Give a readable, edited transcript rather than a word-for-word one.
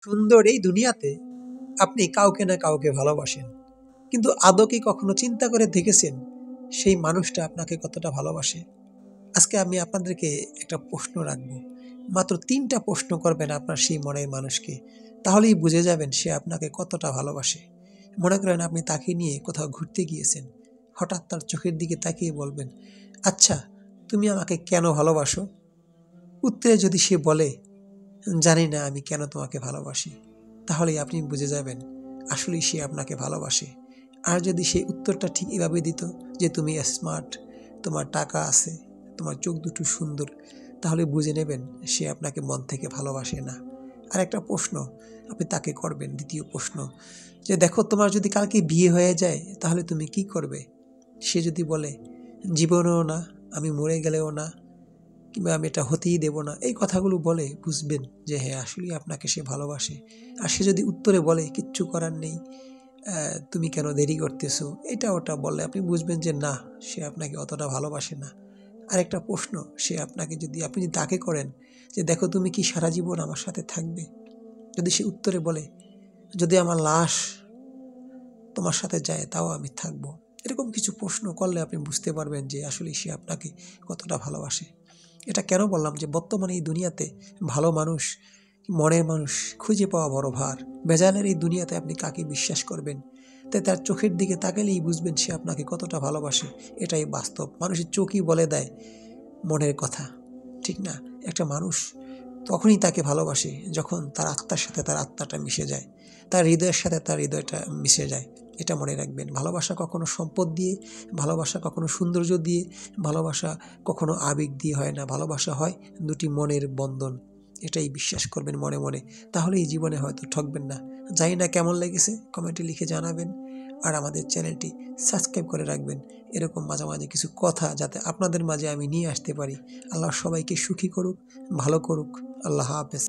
সুন্দর এই দুনিয়াতে আপনি কাউকে না কাউকে ভালোবাসেন, কিন্তু আদৌ কি কখনো চিন্তা করে দেখেছেন সেই মানুষটা আপনাকে কতটা ভালোবাসে? আজকে আমি আপনাদেরকে একটা প্রশ্ন রাখবো। মাত্র ৩টা প্রশ্ন করবেন আপনার সেই মনের মানুষকে। তাহলেই বুঝে যাবেন সে আপনাকে কতটা ভালোবাসে। মনে করেন আপনি তাকে নিয়ে কোথাও ঘুরতে গিয়েছেন। হঠাৎ তার চোখের দিকে তাকিয়ে বলবেন, আচ্ছা, তুমি আমাকে কেন ভালোবাসো? উত্তরে যদি সে বলে, জানি না আমি কেন তোমাকে ভালোবাসি, তাহলেই আপনি বুঝে যাবেন আসলেই সে আপনাকে ভালোবাসে। আর যদি সেই উত্তরটা ঠিক এভাবে দিত যে তুমি স্মার্ট, তোমার টাকা আছে, তোমার চোখ দুটো সুন্দর, তাহলে বুঝে নেবেন সে আপনাকে মন থেকে ভালোবাসে না। আর একটা প্রশ্ন আপনি তাকে করবেন, দ্বিতীয় প্রশ্ন, যে দেখো তোমার যদি কালকে বিয়ে হয়ে যায় তাহলে তুমি কি করবে? সে যদি বলে জীবনেও না, আমি মরে গেলেও না, কিংবা আমি এটা হতেই দেব না, এই কথাগুলো বলে বুঝবেন যে হ্যাঁ আসলেই আপনাকে সে ভালোবাসে। আর সে যদি উত্তরে বলে কিচ্ছু করার নেই, তুমি কেন দেরি করতেছো, এটা ওটা বললে আপনি বুঝবেন যে না, সে আপনাকে অতটা ভালোবাসে না। আরেকটা প্রশ্ন সে আপনাকে যদি আপনি যদি তাকে করেন যে দেখো তুমি কি সারা জীবন আমার সাথে থাকবে? যদি সে উত্তরে বলে যদি আমার লাশ তোমার সাথে যায় তাও আমি থাকবো, এরকম কিছু প্রশ্ন করলে আপনি বুঝতে পারবেন যে আসলে সে আপনাকে কতটা ভালোবাসে। এটা কেন বললাম যে বর্তমানে এই দুনিয়াতে ভালো মানুষ, মনের মানুষ খুঁজে পাওয়া বড় ভার। ভেজালের এই দুনিয়াতে আপনি কাকে বিশ্বাস করবেন? তাই তার চোখের দিকে তাকালেই বুঝবেন সে আপনাকে কতটা ভালোবাসে। এটাই বাস্তব, মানুষের চোখই বলে দেয় মনের কথা, ঠিক না? একটা মানুষ তখনই তাকে ভালোবাসে যখন তার আত্মার সাথে তার আত্মাটা মিশে যায়, তার হৃদয়ের সাথে তার হৃদয়টা মিশে যায়। এটা মনে রাখবেন, ভালোবাসা কখনো সম্পদ দিয়ে, ভালোবাসা কখনো সৌন্দর্য দিয়ে, ভালোবাসা কখনো আবেগ দিয়ে হয় না। ভালোবাসা হয় দুটি মনের বন্ধন। এটাই বিশ্বাস করবেন মনে মনে, তাহলে এই জীবনে হয়তো ঠকবেন না। জানি না কেমন লেগেছে, কমেন্টে লিখে জানাবেন। আর আমাদের চ্যানেলটি সাবস্ক্রাইব করে রাখবেন, এরকম মাঝে মাঝে কিছু কথা যাতে আপনাদের মাঝে আমি নিয়ে আসতে পারি। আল্লাহ সবাইকে সুখী করুক, ভালো করুক। আল্লাহ হাফেজ।